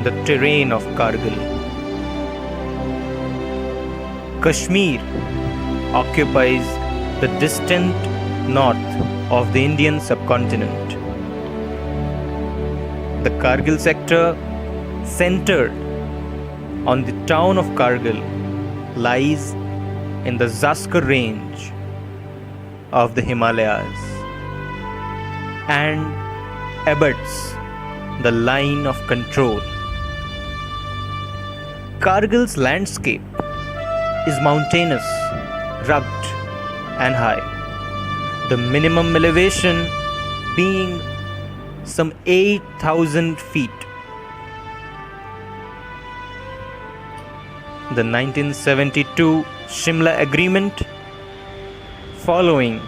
the terrain of Kargil. Kashmir occupies the distant north of the Indian subcontinent. The Kargil sector, centered on the town of Kargil, lies in the Zaskar range of the Himalayas and abuts the line of control. Kargil's landscape is mountainous, rugged, and high, the minimum elevation being some 8,000 feet. The 1972 Shimla Agreement, following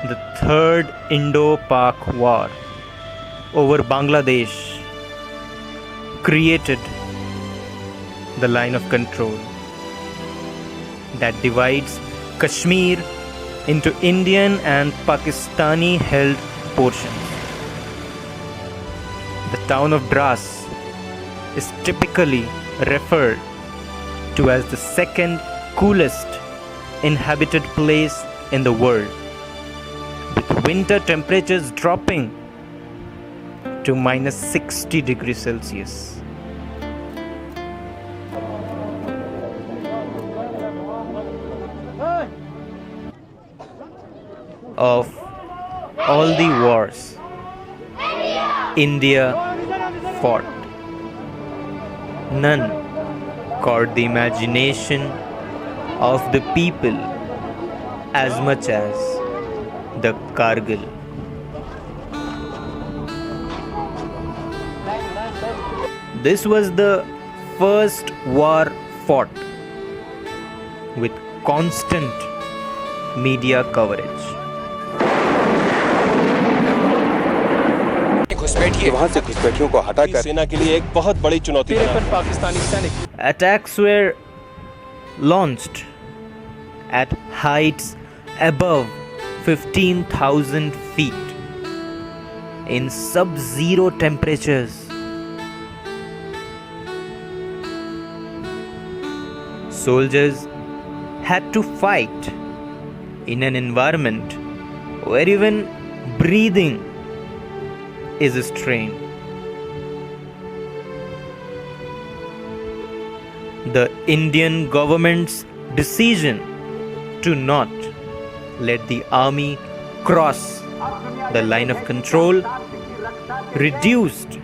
the Third Indo-Pak War over Bangladesh, created the line of control that divides Kashmir into Indian and Pakistani held portions. The town of Dras is typically referred to as the second coolest inhabited place in the world, with winter temperatures dropping to minus 60 degrees Celsius. Of all the wars India fought, none caught the imagination of the people as much as the Kargil. This was the first war fought with constant media coverage. वहां से घुसपैठियों को हटाकर सेना के लिए एक बहुत बड़ी चुनौती पाकिस्तानी सैनिक. Attacks were launched at heights above 15,000 feet in sub-zero temperatures. Soldiers had to fight in an environment where even breathing is a strain. The Indian government's decision to not let the army cross the line of control reduced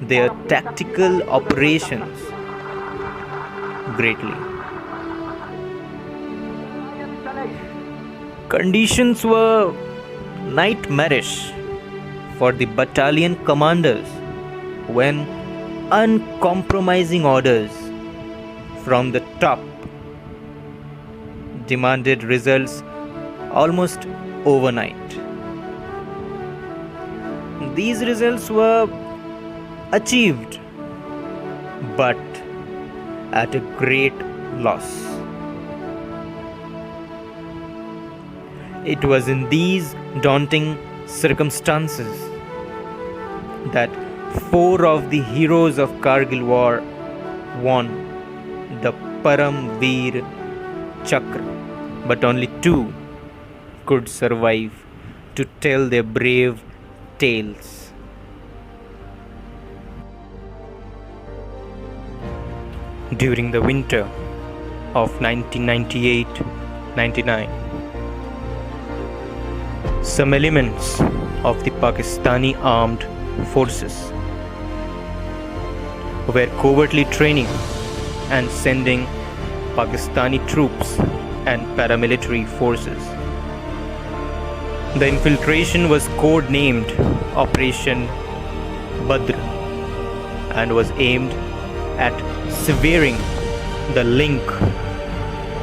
their tactical operations greatly. Conditions were nightmarish for the battalion commanders when uncompromising orders from the top demanded results almost overnight. These results were achieved, but at a great loss. It was in these daunting circumstances that 4 of the heroes of Kargil war won the Param Veer Chakra, but only 2 could survive to tell their brave tales. During the winter of 1998-99, some elements of the Pakistani armed forces were covertly training and sending Pakistani troops and paramilitary forces. The infiltration was codenamed Operation Badr and was aimed at severing the link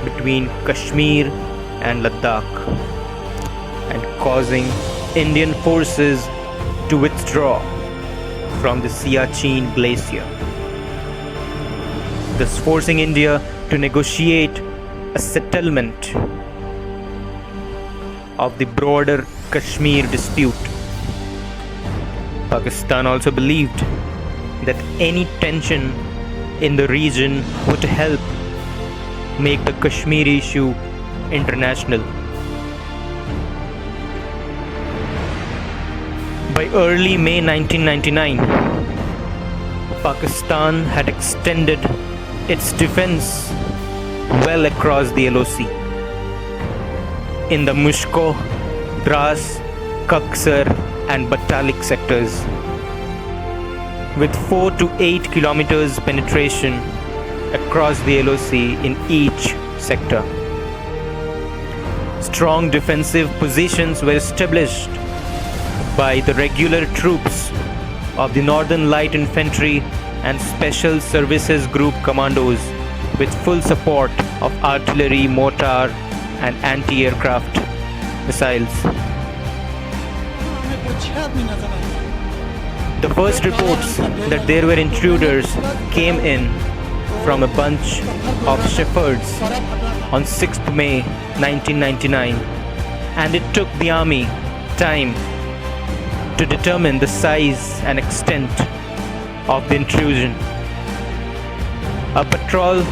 between Kashmir and Ladakh and causing Indian forces to withdraw from the Siachen Glacier, thus forcing India to negotiate a settlement of the broader Kashmir dispute. Pakistan also believed that any tension in the region would help make the Kashmir issue international. By early May 1999, Pakistan had extended its defense well across the LOC. In the Mushko, Dras, Kaksar and Batalik sectors, with 4 to 8 kilometers penetration across the LOC in each sector. Strong defensive positions were established by the regular troops of the Northern Light Infantry and Special Services Group commandos, with full support of artillery, mortar and anti-aircraft missiles. The first reports that there were intruders came in from a bunch of shepherds on 6th May 1999, and it took the army time to determine the size and extent of the intrusion. A patrol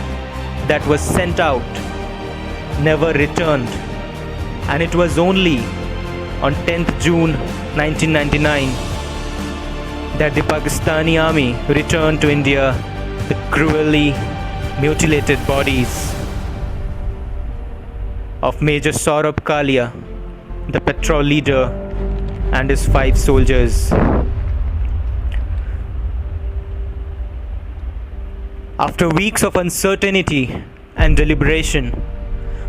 that was sent out never returned, and it was only on 10th June 1999 that the Pakistani army returned to India the cruelly mutilated bodies of Major Saurabh Kalia, the patrol leader, and his 5 soldiers. After weeks of uncertainty and deliberation,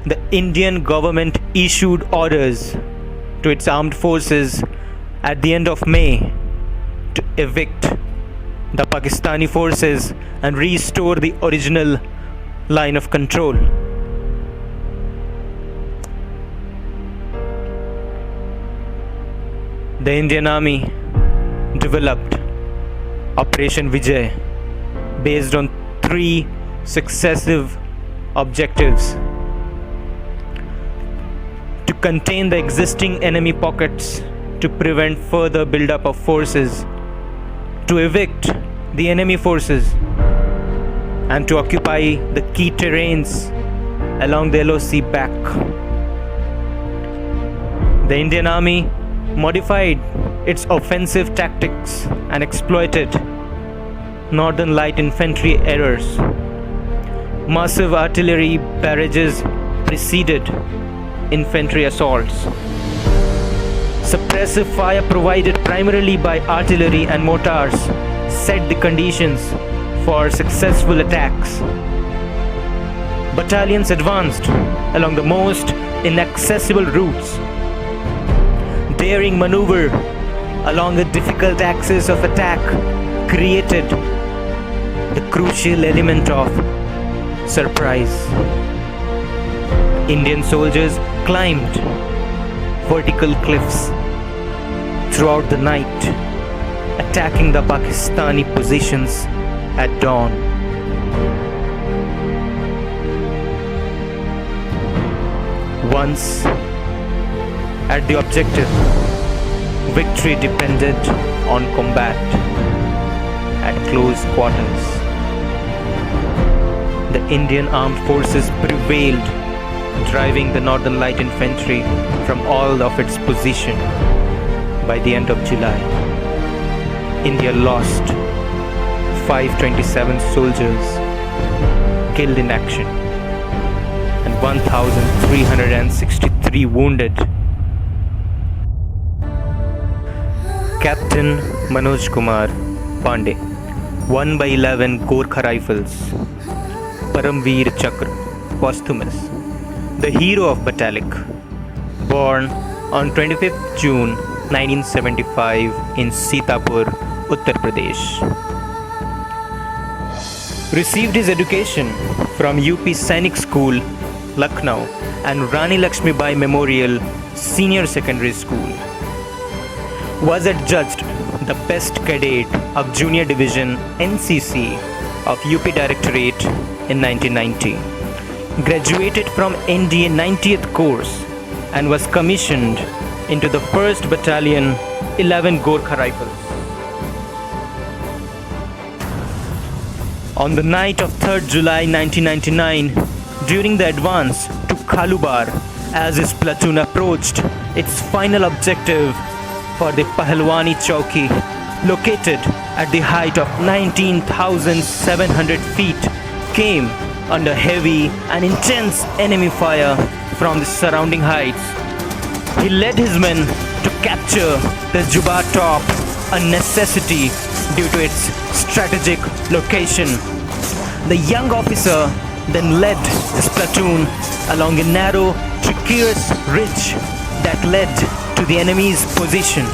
the Indian government issued orders to its armed forces at the end of May to evict the Pakistani forces and restore the original line of control. The Indian Army developed Operation Vijay based on 3 successive objectives: to contain the existing enemy pockets, to prevent further buildup of forces, to evict the enemy forces, and to occupy the key terrains along the LOC back. The Indian Army modified its offensive tactics and exploited Northern Light Infantry errors. Massive artillery barrages preceded infantry assaults. Suppressive fire provided primarily by artillery and mortars set the conditions for successful attacks. Battalions advanced along the most inaccessible routes. Daring maneuver along a difficult axis of attack created the crucial element of surprise. Indian soldiers climbed vertical cliffs throughout the night, attacking the Pakistani positions at dawn. Once at the objective, victory depended on combat at close quarters. The Indian Armed Forces prevailed, driving the Northern Light Infantry from all of its position. By the end of July, India lost 527 soldiers killed in action and 1,363 wounded. Captain Manoj Kumar Pandey, 1 by 11 Gorkha Rifles, Paramveer Chakra, posthumous, the hero of Batalik, born on 25th June 1975 in Sitapur, Uttar Pradesh. Received his education from UP Sainik School, Lucknow and Rani Lakshmibai Memorial Senior Secondary School. Was adjudged the best cadet of Junior Division NCC of UP Directorate in 1990. Graduated from NDA 90th course and was commissioned into the 1st Battalion 11 Gorkha Rifles. On the night of 3rd July 1999, during the advance to Khalubar, as his platoon approached its final objective for the Pahalwani Chowki, located at the height of 19,700 feet, came under heavy and intense enemy fire from the surrounding heights. He led his men to capture the Jhar top, a necessity due to its strategic location. The young officer then led his platoon along a narrow, treacherous ridge that led to the enemy's position.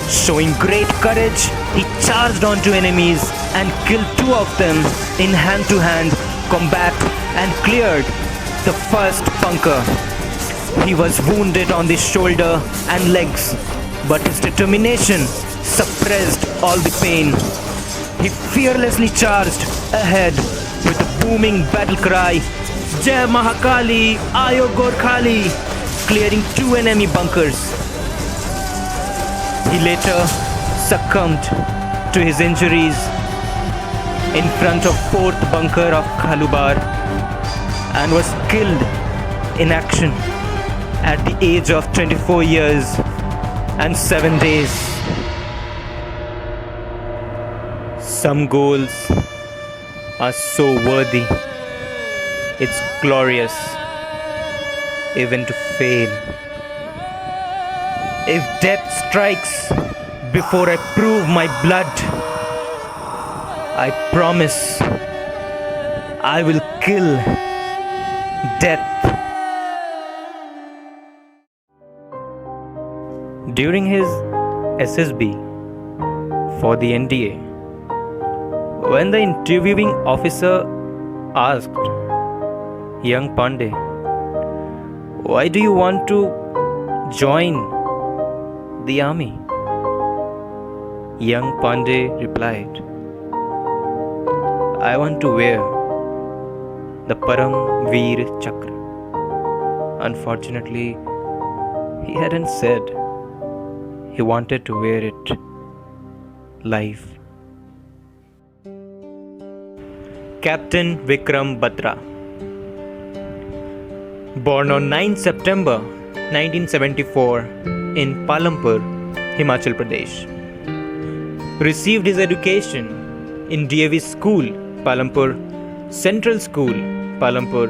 Showing great courage, he charged onto enemies and killed 2 of them in hand-to-hand combat and cleared the first bunker. He was wounded on the shoulder and legs, but his determination suppressed all the pain. He fearlessly charged ahead with a booming battle cry, Jai Mahakali, Ayo Gorkhali, clearing 2 enemy bunkers. He later succumbed to his injuries in front of 4th bunker of Khalubar and was killed in action at the age of 24 years and 7 days. Some goals are so worthy, it's glorious even to fail. If death strikes before I prove my blood, I promise I will kill death. During his SSB for the NDA, when the interviewing officer asked young Pandey, "Why do you want to join the army?" Young Pandey replied, "I want to wear the Param Veer Chakra." Unfortunately, he hadn't said he wanted to wear it live. Captain Vikram Batra, born on 9 September 1974 in Palampur, Himachal Pradesh, received his education in DAV School, Palampur, Central School, Palampur,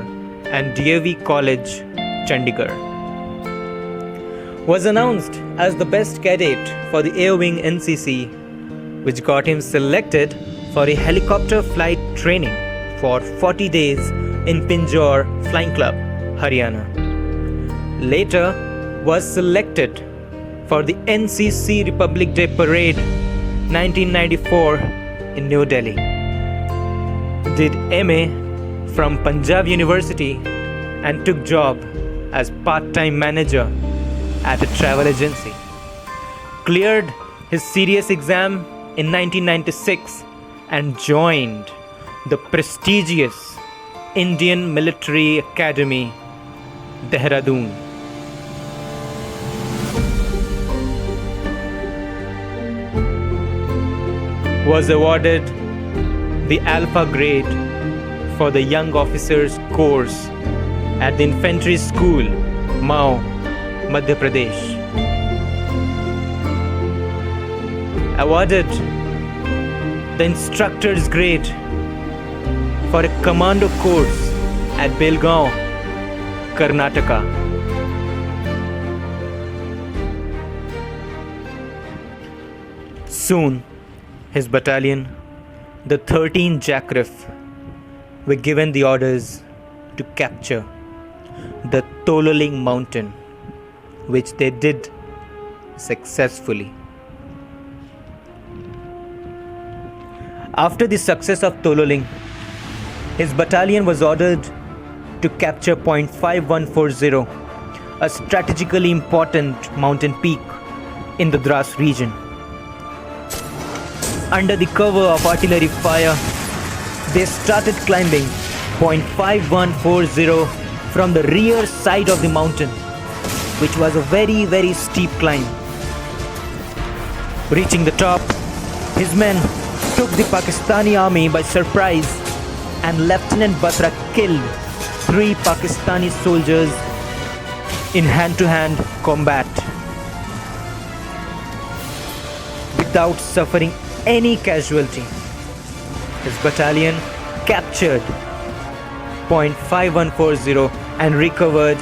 and DAV College, Chandigarh. Was announced as the best cadet for the Air Wing NCC, which got him selected for a helicopter flight training for 40 days in Pinjore Flying Club, Haryana. Later was selected for the NCC Republic Day Parade 1994 in New Delhi. Did MA from Punjab University and took job as part-time manager at a travel agency. Cleared his serious exam in 1996 and joined the prestigious Indian Military Academy, Dehradun. Was awarded the Alpha grade for the Young Officers course at the Infantry School, Mao, Madhya Pradesh. Awarded the Instructor's grade for a commando course at Belgaum, Karnataka. Soon, his battalion, the 13 Jackraff, were given the orders to capture the Tololing mountain, which they did successfully. After the success of Tololing, his battalion was ordered to capture Point 5140, a strategically important mountain peak in the Dras region. Under the cover of artillery fire, they started climbing Point 5140 from the rear side of the mountain, which was a very, very steep climb. Reaching the top, his men took the Pakistani army by surprise, and Lieutenant Batra killed 3 Pakistani soldiers in hand-to-hand combat without suffering any casualty. His battalion captured .5140 and recovered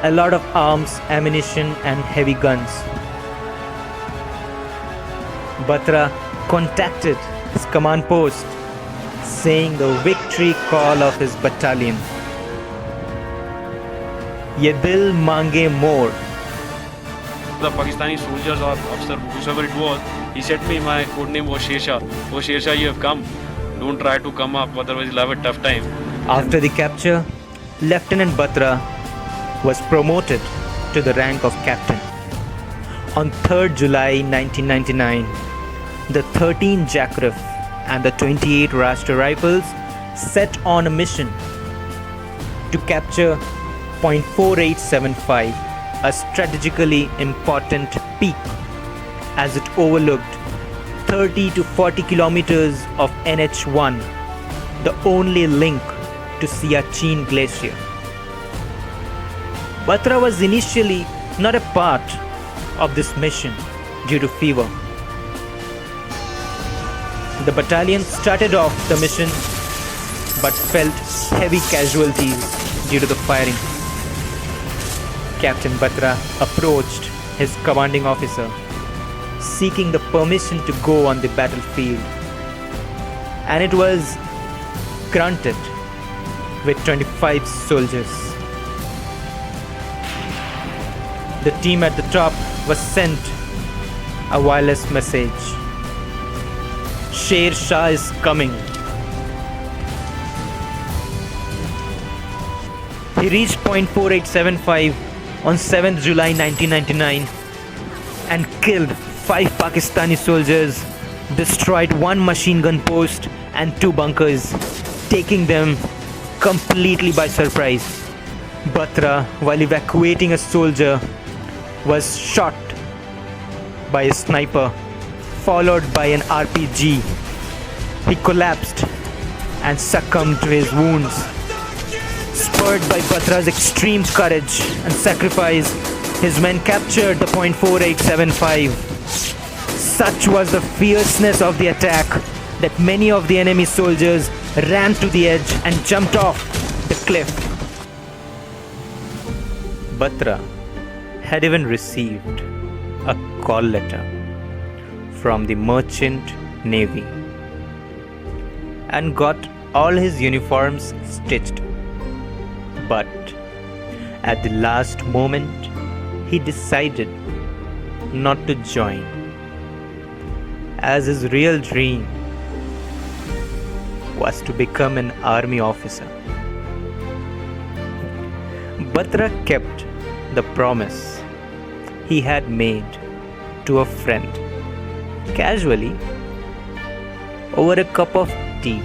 a lot of arms, ammunition and heavy guns. Batra contacted his command post saying the victory call of his battalion. Ye dil mange more. The Pakistani soldiers or officer, whoever it was, he said to me, my code name was Shersha. Oh Shersha, you have come. Don't try to come up, otherwise you'll have a tough time. After the capture, Lieutenant Batra was promoted to the rank of captain. On 3rd July 1999, the 13 Jackraff and the 28 Rashtra Rifles set on a mission to capture .4875, a strategically important peak, as it overlooked 30 to 40 kilometers of NH1, the only link to Siachen Glacier. Batra was initially not a part of this mission due to fever. The battalion started off the mission but felt heavy casualties due to the firing. Captain Batra approached his commanding officer seeking the permission to go on the battlefield, and it was granted with 25 soldiers. The team at the top was sent a wireless message. Sher Shah is coming. He reached .4875 on 7th July 1999 and killed 5 Pakistani soldiers, destroyed 1 machine gun post and 2 bunkers, taking them completely by surprise. Batra, while evacuating a soldier, was shot by a sniper, followed by an RPG. He collapsed and succumbed to his wounds. Spurred by Batra's extreme courage and sacrifice, his men captured the .4875. Such was the fierceness of the attack that many of the enemy soldiers ran to the edge and jumped off the cliff. Batra had even received a call letter from the Merchant Navy and got all his uniforms stitched. But at the last moment, he decided not to join, as his real dream was to become an army officer. Batra kept the promise he had made to a friend casually over a cup of tea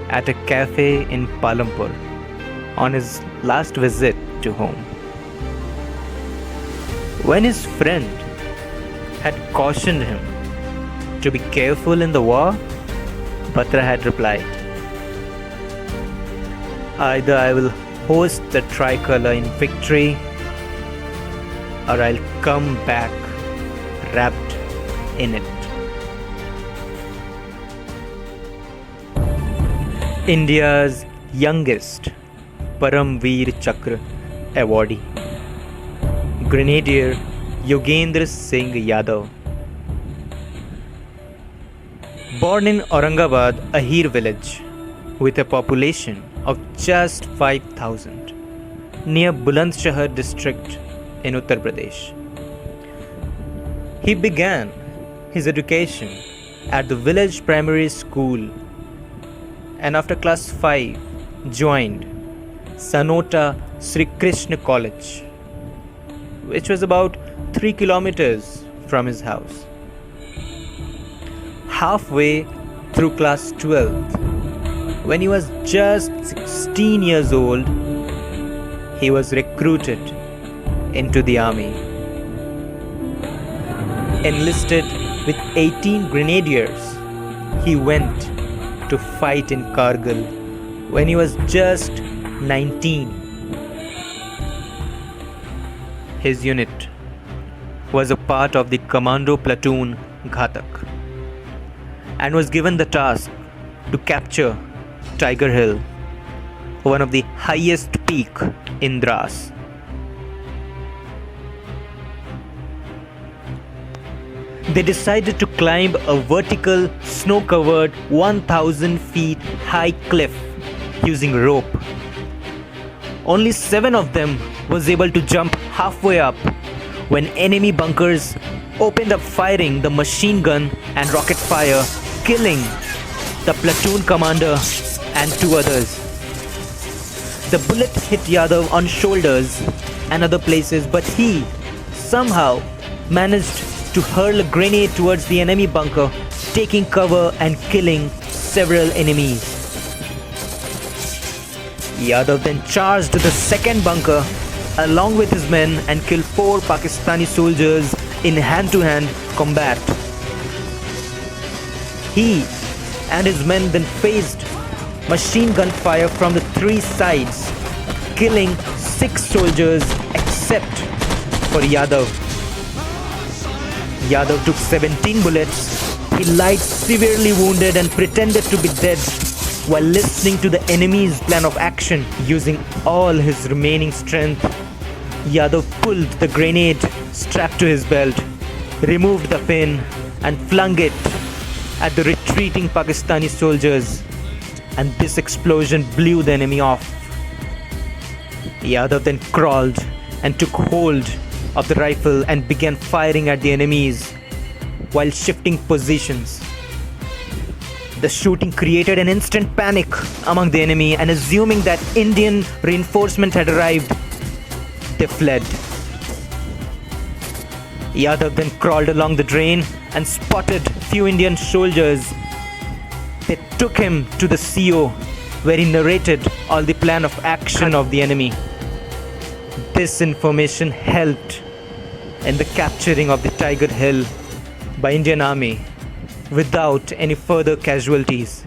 at a cafe in Palampur on his last visit to home. When his friend had cautioned him to be careful in the war, Batra had replied, "Either I will hoist the tricolor in victory, or I'll come back wrapped in it." India's youngest Paramveer Chakra awardee, Grenadier Yogendra Singh Yadav. Born in Aurangabad, a Ahir village with a population of just 5,000 near Bulandshahr district in Uttar Pradesh. He began his education at the village primary school and after class 5 joined Sanota Sri Krishna College, which was about 3 kilometers from his house. Halfway through class 12th, when he was just 16 years old, he was recruited into the army. Enlisted with 18 grenadiers he went to fight in Kargil when he was just 19. His unit was a part of the commando platoon Ghatak and was given the task to capture Tiger Hill, one of the highest peak in Dras. They decided to climb a vertical, snow-covered 1,000 feet high cliff using rope. Only 7 of them was able to jump halfway up when enemy bunkers opened up firing the machine gun and rocket fire, killing the platoon commander and 2 others. The bullet hit Yadav on shoulders and other places, but he somehow managed to hurl a grenade towards the enemy bunker, taking cover and killing several enemies. Yadav then charged the second bunker along with his men and killed 4 Pakistani soldiers in hand-to-hand combat. He and his men then faced machine gun fire from the 3 sides, killing 6 soldiers except for Yadav. Yadav took 17 bullets. He lied severely wounded and pretended to be dead while listening to the enemy's plan of action. Using all his remaining strength, Yadav pulled the grenade strapped to his belt, removed the pin and flung it at the retreating Pakistani soldiers, and this explosion blew the enemy off. Yadav then crawled and took hold of the rifle and began firing at the enemies while shifting positions. The shooting created an instant panic among the enemy, and assuming that Indian reinforcement had arrived, they fled. Yadav then crawled along the drain and spotted few Indian soldiers. They took him to the CO, where he narrated all the plan of action of the enemy. This information helped in the capturing of the Tiger Hill by Indian Army without any further casualties.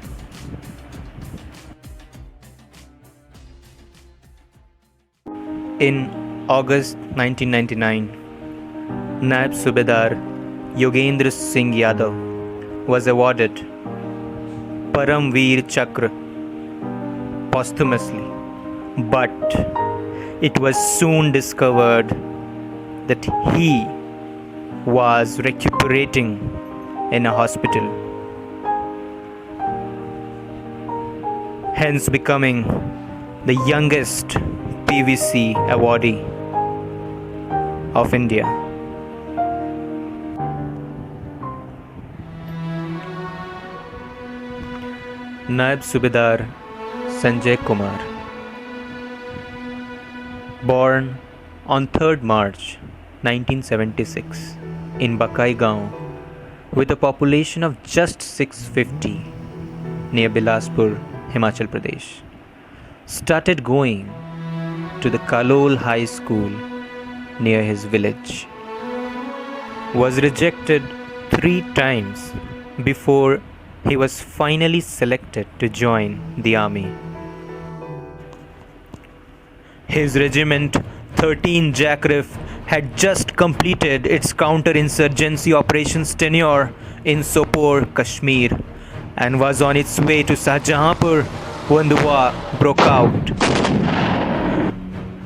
In August 1999, Naib Subedar Yogendra Singh Yadav was awarded Param Veer Chakra posthumously, but it was soon discovered that he was recuperating in a hospital, hence becoming the youngest PVC awardee of India. Naib Subedar Sanjay Kumar, born on 3rd March 1976 in Bakai Gaon with a population of just 650 near Bilaspur, Himachal Pradesh, started going to the Kalol High School near his village. Was rejected 3 times before he was finally selected to join the army. His regiment 13 Jackrif had just completed its counter-insurgency operations tenure in Sopore, Kashmir, and was on its way to Shahjahanpur when the war broke out.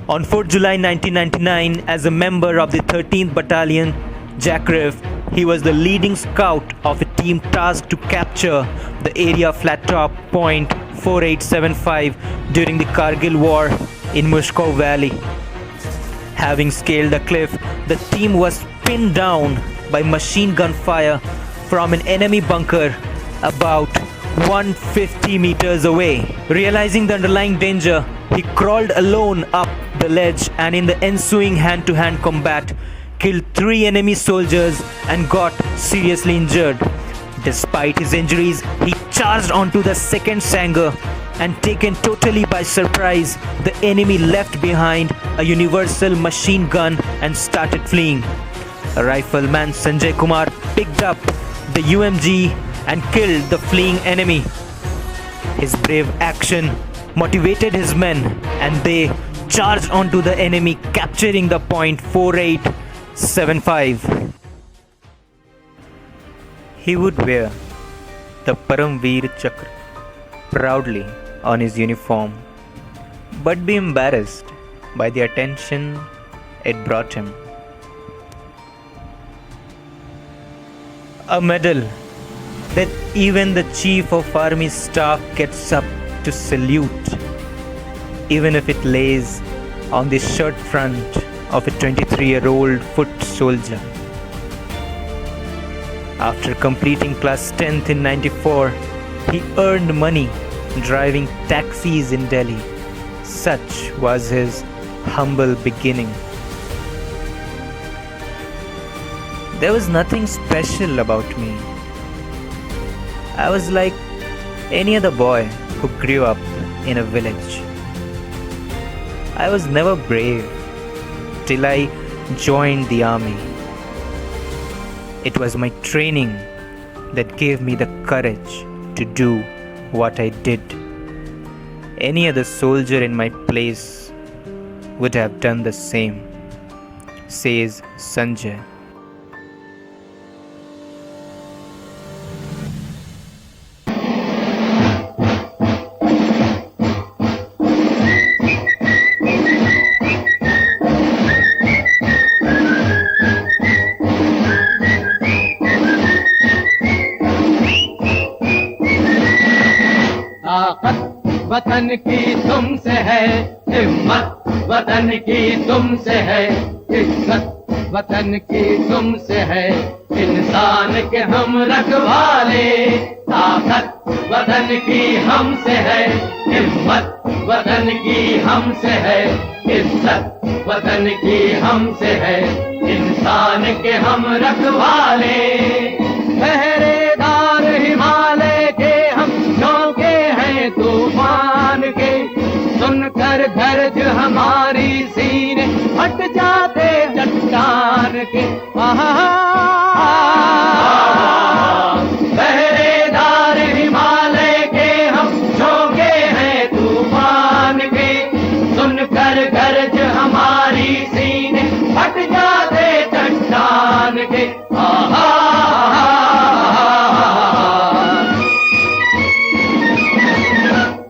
On 4th July 1999, as a member of the 13th Battalion Jackrif, he was the leading scout of a team tasked to capture the area flat top point 4875 during the Kargil war in Mushko Valley. Having scaled the cliff, the team was pinned down by machine gun fire from an enemy bunker about 150 meters away. Realizing the underlying danger, he crawled alone up the ledge and in the ensuing hand-to-hand combat, killed 3 enemy soldiers and got seriously injured. Despite his injuries, he charged onto the second Sanger and, taken totally by surprise, the enemy left behind a universal machine gun and started fleeing. Rifleman Sanjay Kumar picked up the UMG and killed the fleeing enemy. His brave action motivated his men and they charged onto the enemy, capturing the point 4875. He would wear the Paramveer Chakra proudly on his uniform, but be embarrassed by the attention it brought him. A medal that even the Chief of Army Staff gets up to salute, even if it lays on the shirt front of a 23-year-old foot soldier. After completing class 10th in 94, he earned money driving taxis in Delhi. Such was his humble beginning. There was nothing special about me. I was like any other boy who grew up in a village. I was never brave till I joined the army. It was my training that gave me the courage to do what I did. Any other soldier in my place would have done the same, says Sanjay. वतन की तुमसे है, हिम्मत वतन की तुमसे है, इज्जत वतन की तुमसे है, इंसान के हम रखवाले। ताकत वतन की हमसे है, हिम्मत वतन की हमसे है, इज्जत वतन की हमसे है, इंसान के हम रखवाले। पहरेदार हिमालय के हम झोंके हैं तूफान के, सुनकर गर्ज हमारी सीने फट जाते चट्टान के। पहरेदार हिमालय के हम झोंके हैं तूफान के, सुनकर गर्ज हमारी सीने फट जाते चट्टान के।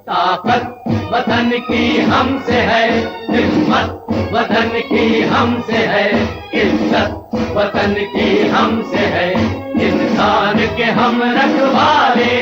ताकत वतन की हमसे है, हिम्मत वतन की हमसे है, इज्जत वतन की हमसे है, इंसान के हम रखवाले।